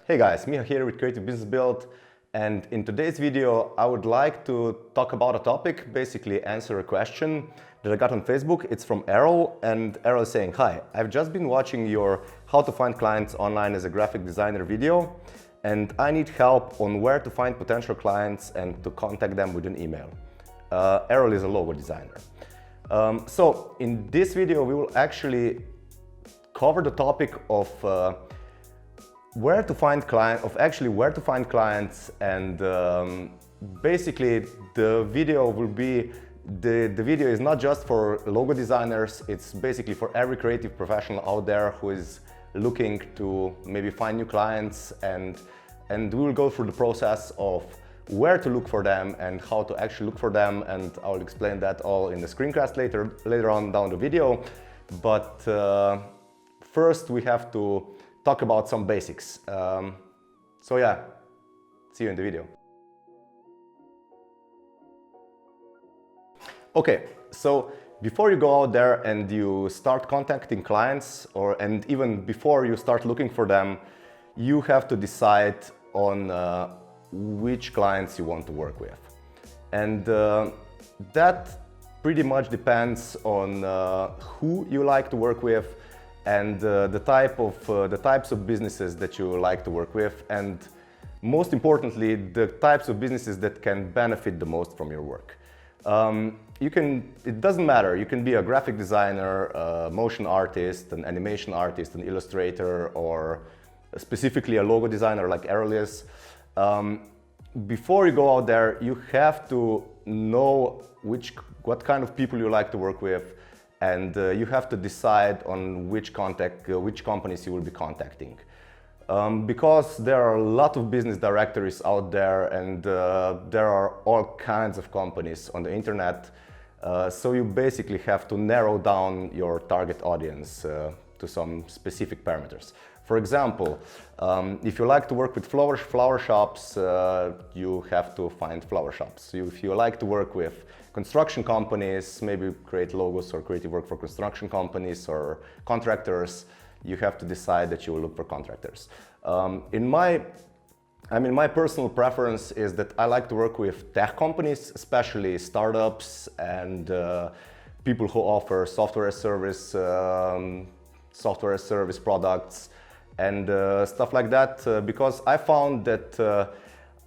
Hey guys, Miha here with Creative Business Build, and in today's video I would like to talk about a topic, basically answer a question that I got on Facebook. It's from Errol, and Errol is saying, "Hi, I've just been watching your How to Find Clients Online as a Graphic Designer video, and I need help on where to find potential clients and to contact them with an email." Errol is a logo designer. So in this video we will actually cover the topic of where to find clients, and basically the video will be the video is not just for logo designers. It's basically for every creative professional out there who is looking to maybe find new clients, and we will go through the process of where to look for them and how to actually look for them, and I'll explain that all in the screencast later on down the video. But first we have to talk about some basics. So yeah, see you in the video. Okay, so before you go out there and you start contacting clients, and even before you start looking for them, you have to decide on which clients you want to work with. And that pretty much depends on who you like to work with, and the types of businesses that you like to work with, and most importantly, the types of businesses that can benefit the most from your work. It doesn't matter, you can be a graphic designer, a motion artist, an animation artist, an illustrator, or specifically a logo designer like Errol is. Before you go out there, you have to know what kind of people you like to work with, and you have to decide on which companies you will be contacting. Because there are a lot of business directories out there, and there are all kinds of companies on the internet. So you basically have to narrow down your target audience to some specific parameters. For example, if you like to work with flower shops, you have to find flower shops. If you like to work with construction companies, maybe create logos or creative work for construction companies or contractors, you have to decide that you will look for contractors. My personal preference is that I like to work with tech companies, especially startups and people who offer software as service products and stuff like that, because I found that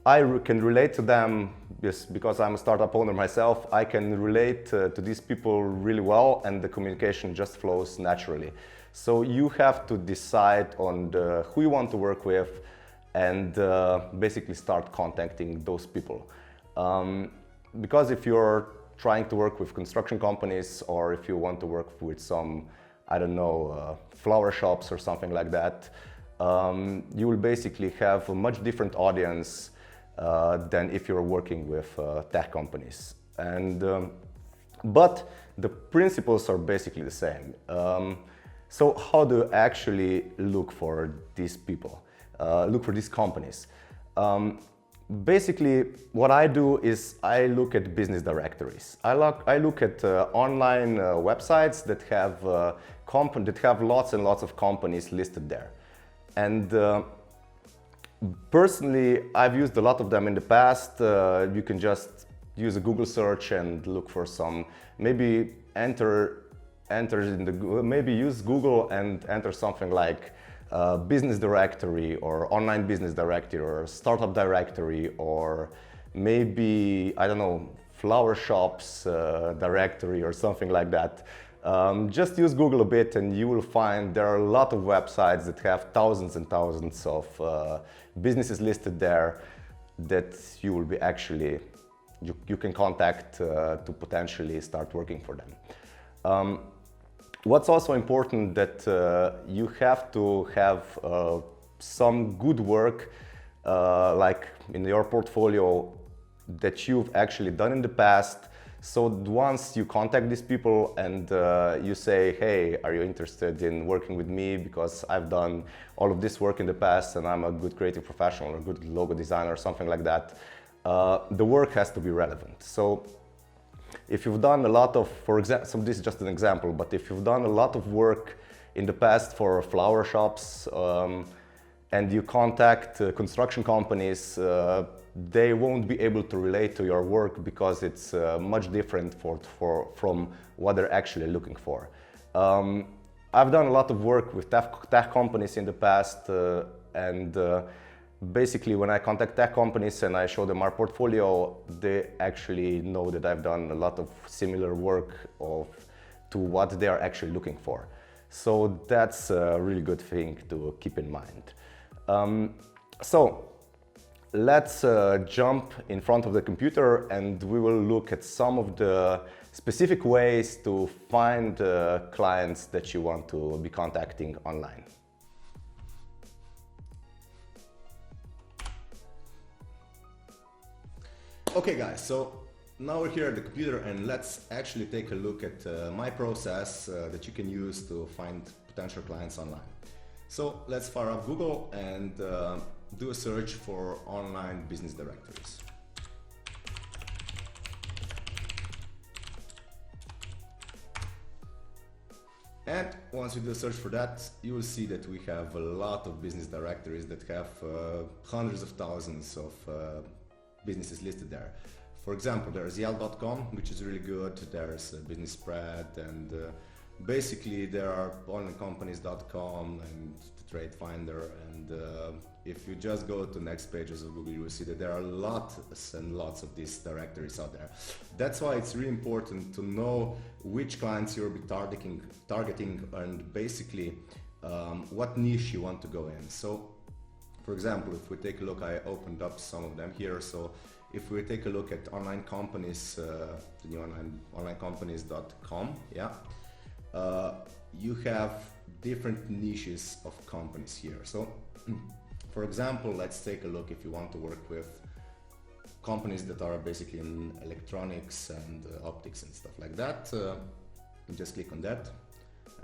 I can relate to them. Yes, because I'm a startup owner myself, I can relate to these people really well, and the communication just flows naturally. So you have to decide on who you want to work with, and basically start contacting those people. Because if you're trying to work with construction companies, or if you want to work with some, I don't know, flower shops or something like that, you will basically have a much different audience than if you're working with tech companies. But the principles are basically the same. So how do you actually look for these people? Look for these companies? Basically, what I do is I look at business directories. I look at online websites that have lots and lots of companies listed there. And personally, I've used a lot of them in the past. You can just use a Google search and look for some, maybe maybe use Google and enter something like business directory or online business directory or startup directory, or maybe, I don't know, flower shops directory or something like that. Just use Google a bit and you will find there are a lot of websites that have thousands and thousands of businesses listed there that you will be you can contact to potentially start working for them. What's also important that you have to have some good work like in your portfolio that you've actually done in the past. So once you contact these people and you say, "Hey, are you interested in working with me because I've done all of this work in the past and I'm a good creative professional or a good logo designer," or something like that, the work has to be relevant. So if you've done a lot of, for example, so this is just an example, but if you've done a lot of work in the past for flower shops, and you contact construction companies, they won't be able to relate to your work because it's much different from what they're actually looking for. I've done a lot of work with tech companies in the past, and basically when I contact tech companies and I show them our portfolio, they actually know that I've done a lot of similar work to what they are actually looking for. So that's a really good thing to keep in mind. So let's jump in front of the computer and we will look at some of the specific ways to find clients that you want to be contacting online. Okay guys, so now we're here at the computer and let's actually take a look at my process that you can use to find potential clients online. So let's fire up Google and do a search for online business directories. And once we do a search for that, you will see that we have a lot of business directories that have hundreds of thousands of businesses listed there. For example, there's Yale.com, which is really good. There's Business Spread, and basically there are onlinecompanies.com and Trade Finder. And if you just go to next pages of Google, you will see that there are lots and lots of these directories out there. That's why it's really important to know which clients you'll be targeting and basically what niche you want to go in. So, for example, if we take a look, I opened up some of them here. So if we take a look at online companies, the new onlinecompanies.com, yeah, you have different niches of companies here. So for example, let's take a look if you want to work with companies that are basically in electronics and optics and stuff like that. Just click on that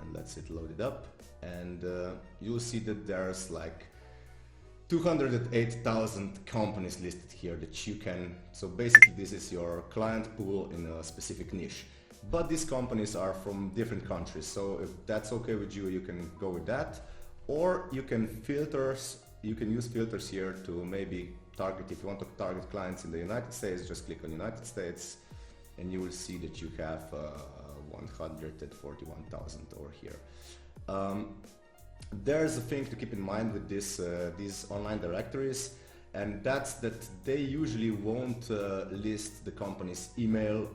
and let's it load it up, and you'll see that there's like 208,000 companies listed here that you can, so basically this is your client pool in a specific niche. But these companies are from different countries, so if that's okay with you, you can go with that. Or you can use filters here to maybe target, if you want to target clients in the United States, just click on United States and you will see that you have 141,000 over here. There's a thing to keep in mind with these online directories, and that's that they usually won't list the company's email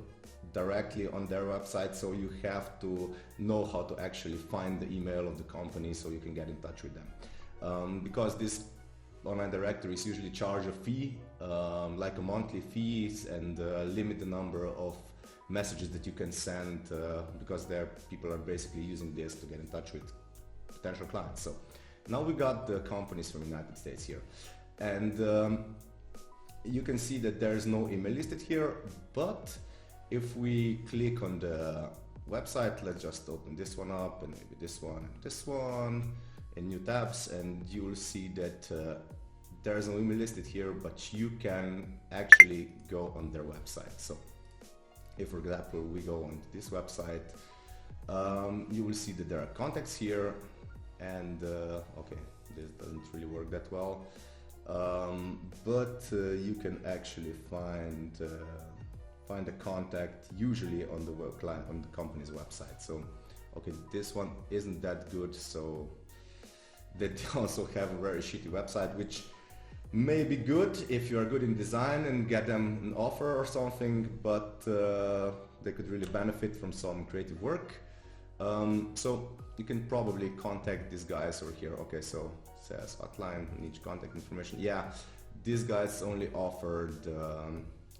directly on their website, so you have to know how to actually find the email of the company so you can get in touch with them. Because these online directories usually charge a fee, like a monthly fee, and limit the number of messages that you can send, because people are basically using this to get in touch with potential clients. So now we got the companies from the United States here, and you can see that there is no email listed here. But if we click on the website, let's just open this one up and maybe this one in new tabs, and you will see that there is no email listed here, but you can actually go on their website. So if, for example, we go on this website, you will see that there are contacts here, and okay, this doesn't really work that well, but you can actually find a contact usually on the on the company's website. So okay, this one isn't that good, so they also have a very shitty website, which may be good if you are good in design and get them an offer or something, but they could really benefit from some creative work. So you can probably contact these guys over here. Okay, so it says hotline, niche contact information. Yeah, these guys only offered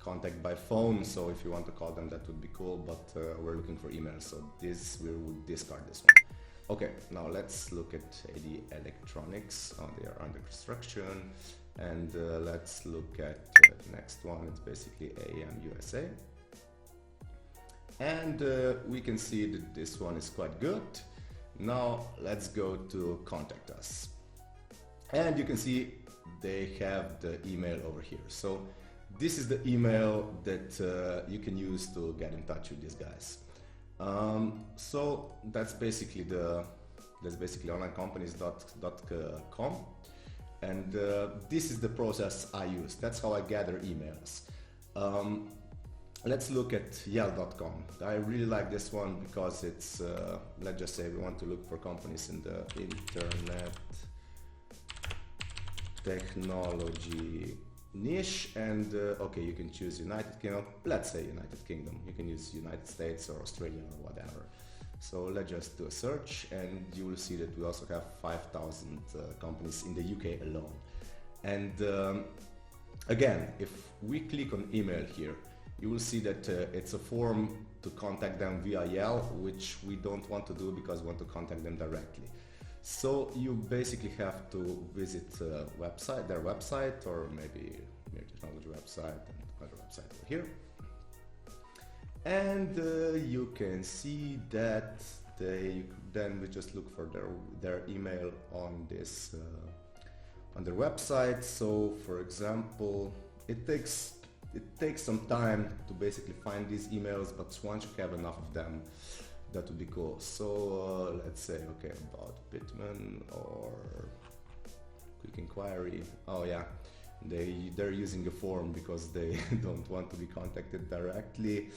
contact by phone, so if you want to call them, that would be cool, but we're looking for emails, so we would discard this one. Okay, now let's look at AD Electronics. They are under construction, and let's look at the next one. It's basically AM USA, and we can see that this one is quite good. Now let's go to contact us, and you can see they have the email over here. So this is the email that you can use to get in touch with these guys. So that's basically onlinecompanies.com. And this is the process I use. That's how I gather emails. Let's look at Yale.com. I really like this one because it's, let's just say we want to look for companies in the internet technology niche, and okay, you can choose United Kingdom. Let's say United Kingdom. You can use United States or Australia or whatever. So let's just do a search, and you will see that we also have 5,000 companies in the UK alone. And again, if we click on email here, you will see that it's a form to contact them via Yale, which we don't want to do because we want to contact them directly. So you basically have to visit their website, or maybe your technology website and other website over here. And you can see that then we just look for their email on this on their website. So for example, it takes some time to basically find these emails, but once you have enough of them, that would be cool. So let's say, okay, about Pitman or quick inquiry. Oh yeah, they're using a form because they don't want to be contacted directly.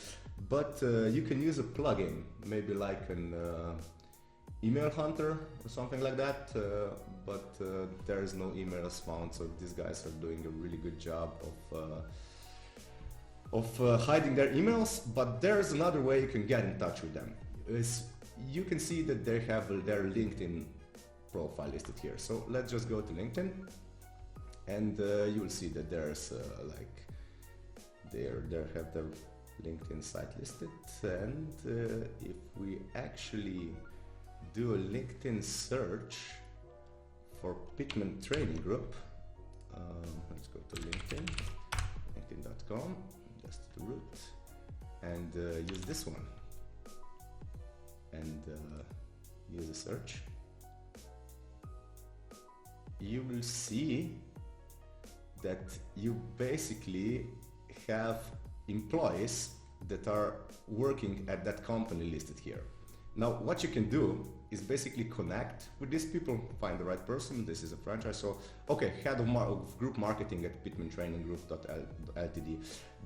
But you can use a plugin, maybe like an email hunter or something like that. But there is no emails found, so these guys are doing a really good job of hiding their emails. But there's another way you can get in touch with them. You can see that they have their LinkedIn profile listed here. So let's just go to LinkedIn, and you will see that there's like they have their LinkedIn site listed. And if we actually do a LinkedIn search for Pitman Training Group, let's go to LinkedIn, linkedin.com, just the root, and use this one. And use a search, you will see that you basically have employees that are working at that company listed here. Now what you can do is basically connect with these people, find the right person. This is a franchise, so okay, head of group marketing at pitmantraininggroup.ltd.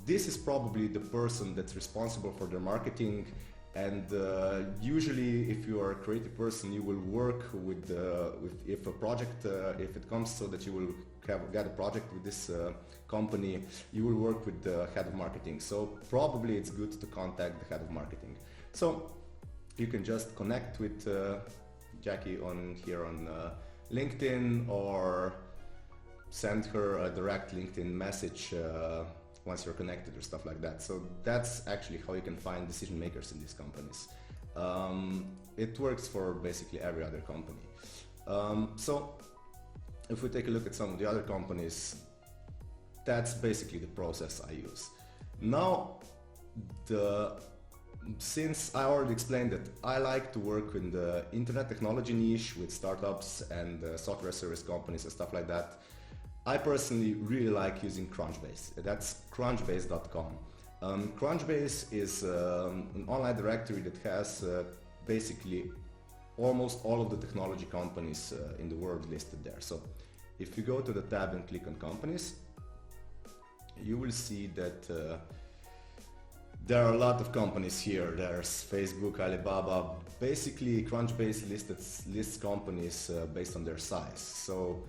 This is probably the person that's responsible for their marketing. And usually, if you are a creative person, you will work with if a project, if it comes so that you will get a project with this company, you will work with the head of marketing. So probably it's good to contact the head of marketing. So you can just connect with Jackie on LinkedIn, or send her a direct LinkedIn message once you're connected or stuff like that. So that's actually how you can find decision makers in these companies. It works for basically every other company. So if we take a look at some of the other companies, that's basically the process I use. Now, since I already explained that I like to work in the internet technology niche with startups and software service companies and stuff like that, I personally really like using Crunchbase. That's crunchbase.com. Crunchbase is an online directory that has basically almost all of the technology companies in the world listed there. So if you go to the tab and click on companies, you will see that there are a lot of companies here. There's Facebook, Alibaba. Basically, Crunchbase lists companies based on their size. So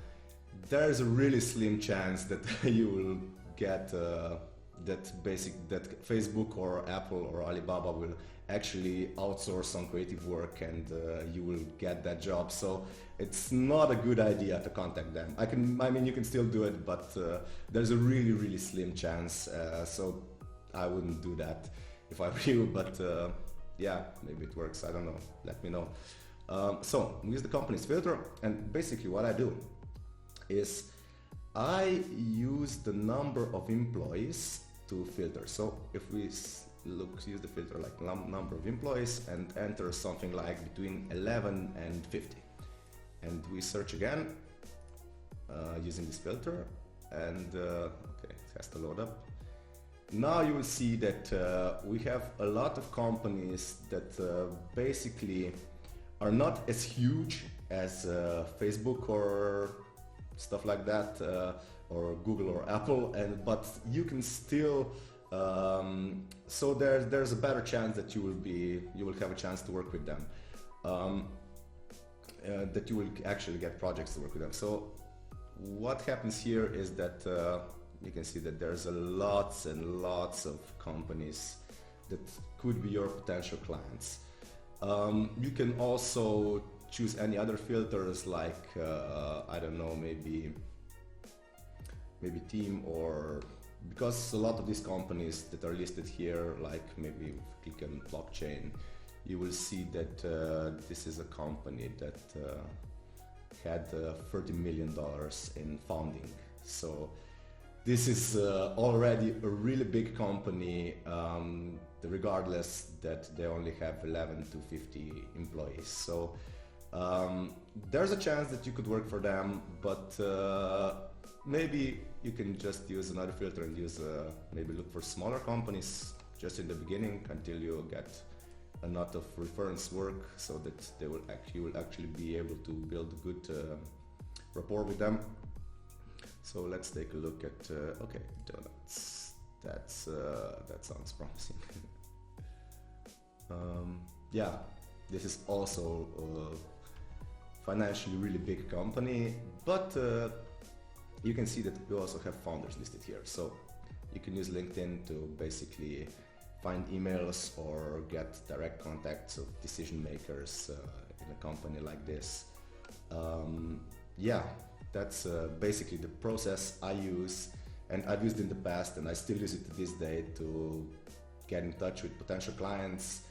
there's a really slim chance that you will get that Facebook or Apple or Alibaba will actually outsource some creative work, and you will get that job. So it's not a good idea to contact them. I mean, you can still do it, but there's a really slim chance. So I wouldn't do that if I were you. But yeah, maybe it works. I don't know. Let me know. So we use the companies filter, and basically what I do is I use the number of employees to filter. So if we use the filter like number of employees and enter something like between 11 and 50, and we search again using this filter, and okay, it has to load up. Now you will see that we have a lot of companies that basically are not as huge as Facebook or stuff like that, or Google or Apple, but you can still so there's a better chance that you will have a chance to work with them, that you will actually get projects to work with them. So what happens here is that you can see that there's lots and lots of companies that could be your potential clients. You can also choose any other filters like I don't know, maybe team, or because a lot of these companies that are listed here, like maybe click on blockchain, you will see that this is a company that had $30 million in founding. So this is already a really big company, regardless that they only have 11 to 50 employees. So there's a chance that you could work for them, but maybe you can just use another filter and use maybe look for smaller companies just in the beginning until you get a lot of reference work, so that you will actually be able to build a good rapport with them. So let's take a look at okay, donuts. That sounds promising. Yeah, this is also a financially really big company, but you can see that we also have founders listed here. So you can use LinkedIn to basically find emails or get direct contacts of decision makers in a company like this. Yeah, that's basically the process I use, and I've used in the past, and I still use it to this day to get in touch with potential clients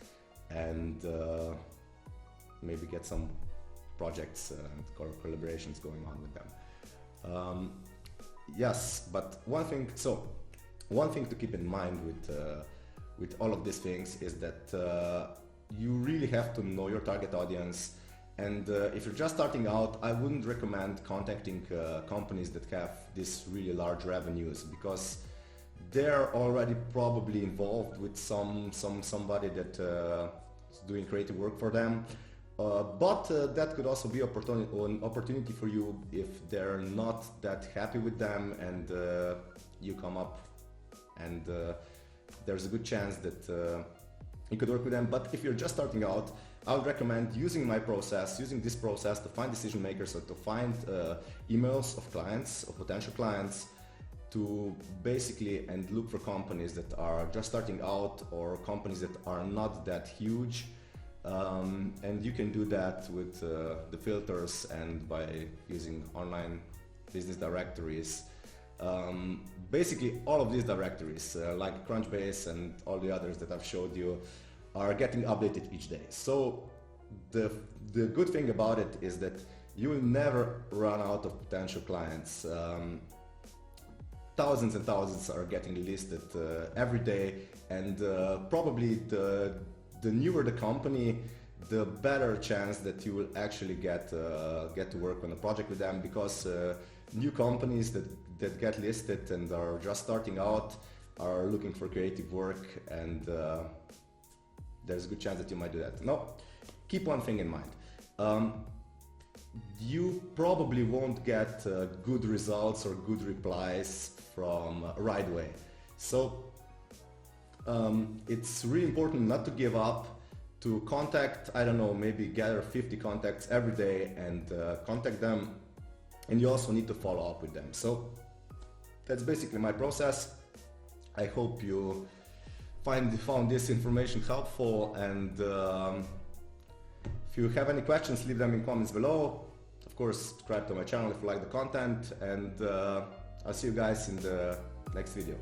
and maybe get some projects and collaborations going on with them. Yes, but one thing to keep in mind with all of these things is that you really have to know your target audience. And if you're just starting out, I wouldn't recommend contacting companies that have these really large revenues, because they're already probably involved with somebody that is doing creative work for them. But that could also be an opportunity for you if they're not that happy with them, and you come up, and there's a good chance that you could work with them. But if you're just starting out, I would recommend using this process to find decision makers, or to find emails of clients, of potential clients, to basically and look for companies that are just starting out, or companies that are not that huge. And you can do that with the filters and by using online business directories. Basically all of these directories like Crunchbase and all the others that I've showed you are getting updated each day. So the good thing about it is that you will never run out of potential clients. Thousands and thousands are getting listed every day, and probably the newer the company, the better chance that you will actually get to work on a project with them, because new companies that get listed and are just starting out are looking for creative work, and there's a good chance that you might do that. Now, keep one thing in mind. You probably won't get good results or good replies from right away. So it's really important not to give up, to contact, I don't know, maybe gather 50 contacts every day and contact them, and you also need to follow up with them. So that's basically my process. I hope you found this information helpful, and if you have any questions, leave them in comments below. Of course, subscribe to my channel if you like the content, and I'll see you guys in the next video.